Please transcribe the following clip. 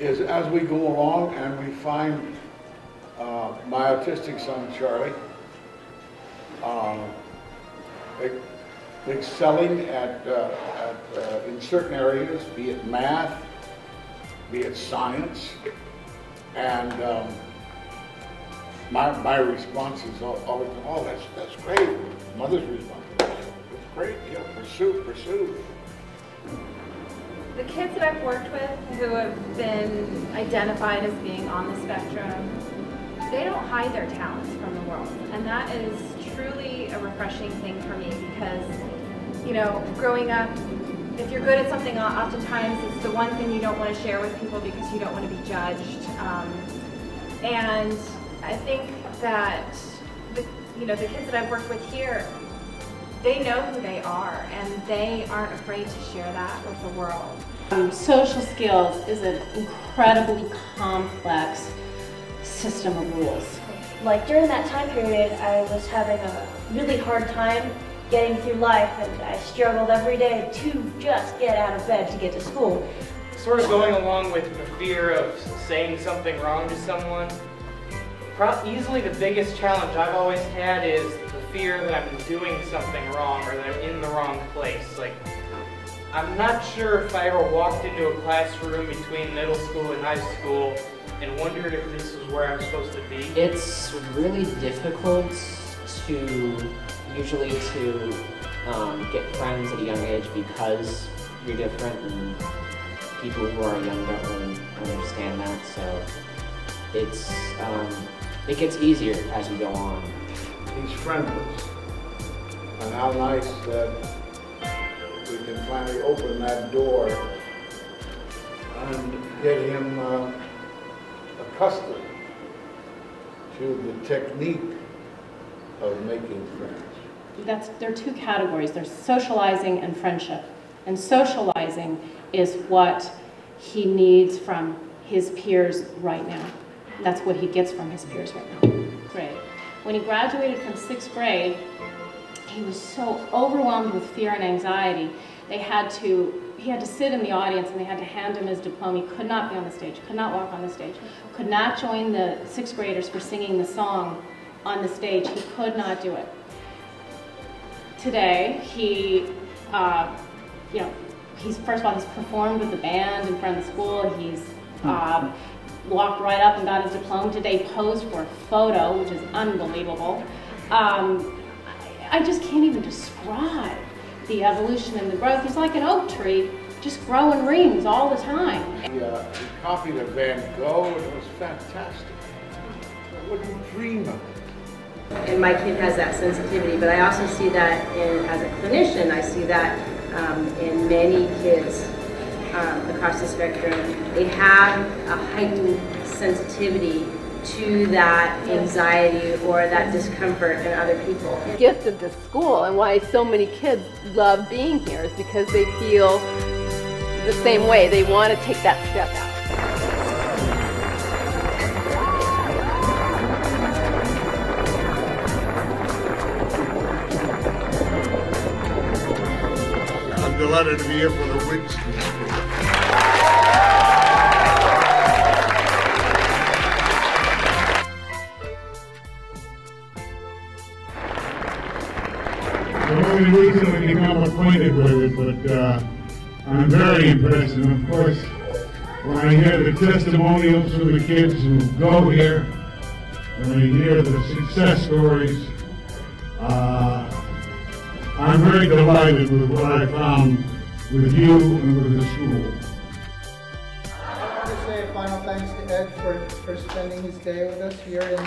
is as we go along and we find my autistic son, Charlie, excelling in certain areas, be it math, be it science, and my response is always, oh, that's great. Mother's response, that's great, yeah, pursue. The kids that I've worked with who have been identified as being on the spectrum, they don't hide their talents from the world. And that is truly a refreshing thing for me because, you know, growing up, if you're good at something, oftentimes it's the one thing you don't want to share with people because you don't want to be judged. And I think that, the kids that I've worked with here, they know who they are, and they aren't afraid to share that with the world. Social skills is an incredibly complex system of rules. Like during that time period, I was having a really hard time getting through life, and I struggled every day to just get out of bed to get to school. Sort of going along with the fear of saying something wrong to someone, easily the biggest challenge I've always had is the fear that I'm doing something wrong or that I'm in the wrong place. Like, I'm not sure if I ever walked into a classroom between middle school and high school and wondered if this is where I'm supposed to be. It's really difficult usually to get friends at a young age because you're different and people who are young don't really understand that, so it gets easier as you go on. He's friendless, and how nice that we can finally open that door and get him accustomed to the technique of making friends. There are two categories. There's socializing and friendship. And socializing is what he needs from his peers right now. That's what he gets from his peers right now. Grade. When he graduated from 6th grade, he was so overwhelmed with fear and anxiety. He had to sit in the audience and they had to hand him his diploma. He could not be on the stage, could not walk on the stage, could not join the 6th graders for singing the song on the stage. He could not do it. Today, he's first of all, he's performed with the band in front of the school. He's walked right up and got his diploma today, posed for a photo, which is unbelievable. I just can't even describe the evolution and the growth. He's like an oak tree, just growing rings all the time. He copied a Van Gogh, and it was fantastic. I wouldn't dream of it. And my kid has that sensitivity, but I also see that as a clinician, I see that in many kids across the spectrum. They have a heightened sensitivity to that anxiety or that discomfort in other people. The gift of this school and why so many kids love being here is because they feel the same way. They want to take that step out. I'm delighted to be here for the Wings. I've only recently become acquainted with it, but I'm very impressed. And of course, when I hear the testimonials from the kids who go here, when I hear the success stories, I'm very delighted with what I found with you and with the school. I want to say a final thanks to Ed for spending his day with us here in